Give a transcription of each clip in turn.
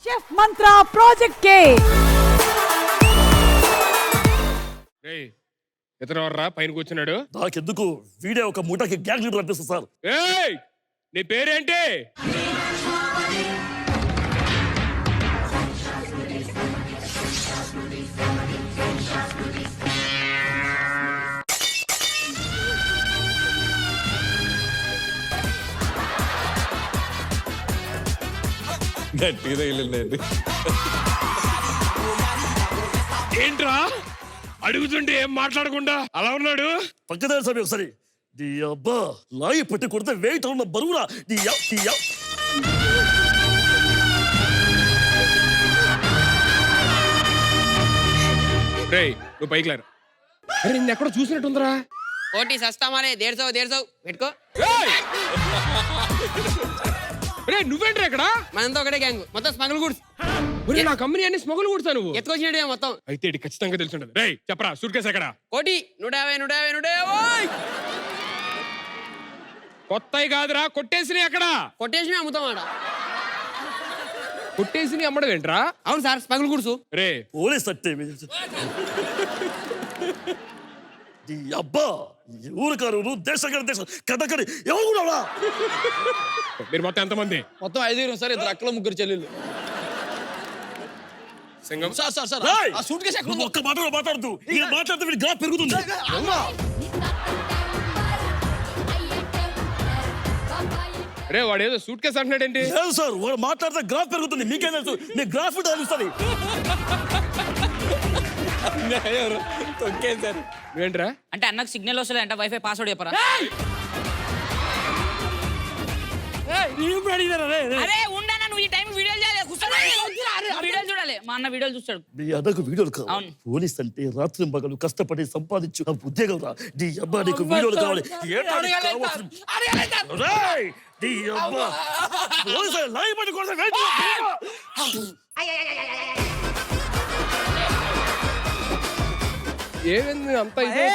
Chef మంత్ర project కే ఇతను ఎవర్రా పైన కూర్చున్నాడు? నాకెందుకు వీడియో ఒక మూటకి గ్యాంగ్ లీడర్ అనిపిస్తుంది సార్. ఏయ్ నీ పేరేంటి? గట్టిగా వెళ్ళండి. ఏంట్రా అడుగుతుంటే ఏం మాట్లాడకుండా అలా ఉన్నాడు? పక్కన సార్ ఒకసారి నీ అబ్బా లాగి పెట్టి కొడితే వెయిట్ ఉన్న బరువురా రేయ్ నువ్వు పైకి లేరు. అరే నిన్ను ఎక్కడ చూసినట్టుందిరా? కోటి సస్తామానే 150 పెట్టుకో. రే నువ్వేంట్రా ఇక్కడ? మనంతా ఒకటే గ్యాంగ్, మొత్తం స్మగుల్ గుడ్స్. నా కంపెనీ అన్ని స్మగుల్ కొడతా నువ్వు ఎత్తుకొచ్చినట్టే మొత్తం. అయితే ఇది ఖచ్చితంగా తెలిసి ఉంటుంది. రేయ్ చెప్పరా సూట్ కేసు ఎక్కడ? కోటి 150 కొత్తవి కాదురా కొట్టేసినవి ఎక్కడ? కొట్టేసి అమ్ముతాం ఆడ. కొట్టేసినవి అమ్మడం ఏంట్రా? అవును సార్ స్మగుల్ గుడ్స్. రే పోలీస్ అట్టే నీ అబ్బా ఊరు కారు దేశం కటకడి ఎవరు కూడా మీరు మొత్తం ఎంతమంది? మొత్తం 5 సార్, 2 అక్కలు 3 చెల్లెళ్ళు. సింగం సార్ ఆ సూట్ కేసు ఎక్కడ? ఒక్క మాట మాట్లాడుతూ ఇక మాట్లాడితే వీడి గ్రాఫ్ పెరుగుతుంది. రే వాడు ఏదో సూట్ కేసు అంటున్నాడేంటి? లేదు సార్ వాడు మాట్లాడితే గ్రాఫ్ పెరుగుతుంది. మీకేం తెలుసు? మీ గ్రాఫ్ తెలుస్తుంది. నువ్వేంట్రా? అంటే అన్నకు సిగ్నల్ వస్తలే అంటే వైఫై పాస్వర్డ్ చెప్పరా? అరే ఉండనా నువ్వు ఈ టైం వీడియోలు చేయాలి, వీడియోలు చూడాలి. మా అన్న వీడియోలు చూస్తాడు. నీ అన్నకు వీడియోలు కావాలి. అవును. పోలీస్ అంటే రాత్రి మగలు కష్టపడి సంపాదించు నా ఉద్యోగం రా. నీ అబ్బా నీకు వీడియోలు కావాలి. ఏమైంది అంతా ఇదే?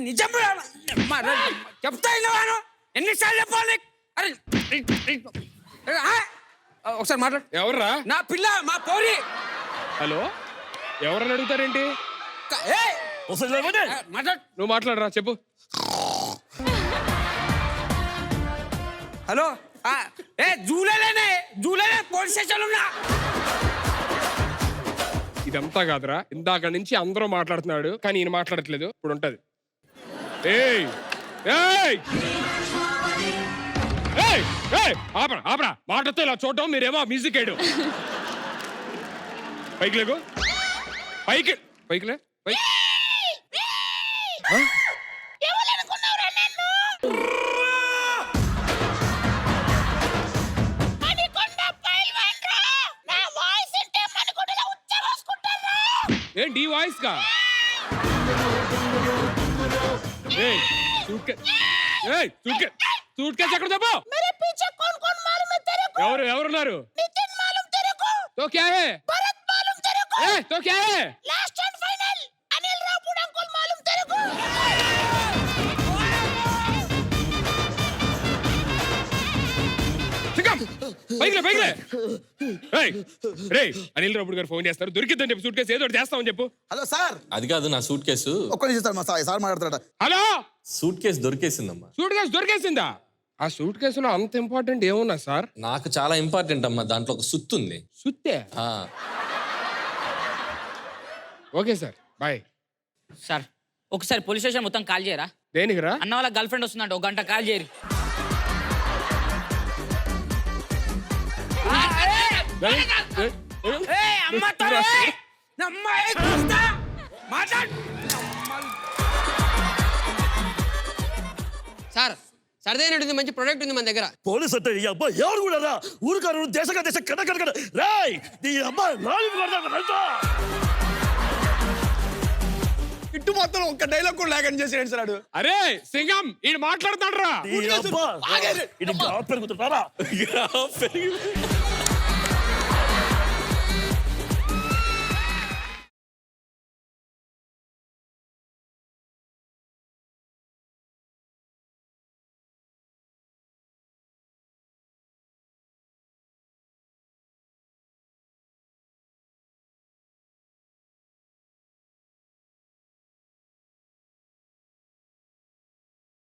నిజం చెప్తా ఎన్నిసార్లు చెప్పాలి? అరే ఒకసారి మాట్లాడు. ఎవర్రా? నా పిల్ల మా పోరి. హలో ఎవరని అడుగుతారేంటి? మాట్లాడు. నువ్వు మాట్లాడరా చెప్పు. హలో జూలైనే పోలీస్ స్టేషన్ ఉన్నా. ఇదంతా కాదురా, ఇందాక నుంచి అందరూ మాట్లాడుతున్నాడు కానీ ఈయన మాట్లాడట్లేదు. ఇప్పుడు ఉంటది. ఏయ్ ఏయ్ ఏయ్ ఏయ్ ఆపరా ఆపరా, మాటతో ఇలా చూడటం. మీరేమో మ్యూజిక్ వేయడం. పైకి లేకు, పైకి పైకి లే, పైకి. ఏంటి ఈ వాయిస్ కా? సూట్ కేసు ఎక్కడ చెప్పు. ఎవరు ఎవరున్నారు? तो क्या है? तो क्या है? Last and final Anil Raut uncle मालूम तेरे को? పైకిలే. రే అనిల్ రావుడ్ గారు ఫోన్ చేస్తారు. దొరికిద్దని చెప్పి సూట్ కేసు ఏదో ఒకటి చేస్తామని చెప్పు. Hello sir. అది కాదు నా సూట్ కేసు. ఒక్క నిమిషం సార్, మా సార్ మాట్లాడతాడ. హలో సూట్ కేసు దొరికేసిందమ్మా. సూట్ కేసు దొరికేసిందా? ఆ సూట్ కేసులో అంత ఇంపార్టెంట్ ఏమున్నా సార్? నాకు చాలా ఇంపార్టెంట్ అమ్మా. దాంట్లో ఒక సుత్తి ఉంది. సుత్తే? Okay sir bye. సార్ ఒకసారి పోలీస్ స్టేషన్ మొత్తం కాల్ చేయరా? దేనికిరా? అన్న వాళ్ళ గర్ల్ ఫ్రెండ్ వస్తుందంట, 1 గంట కాల్ చేయరు. సార్ సరదైనటువంటి మంచి ప్రొడక్ట్ ఉంది మన దగ్గర. పోలీస్ అంటే ఈ అబ్బా ఎవరు కూడా రా. ఊరు కారు దేశ కటకడ రాయ్. నీ అబ్బా ఇటు మొత్తం ఒక్క డైలాగ్ కూడా లేకుండా చేసాడు సార్. అరే సింగం ఈయన మాట్లాడుతాడు రా. ఇది పెరుగుతుంటారా?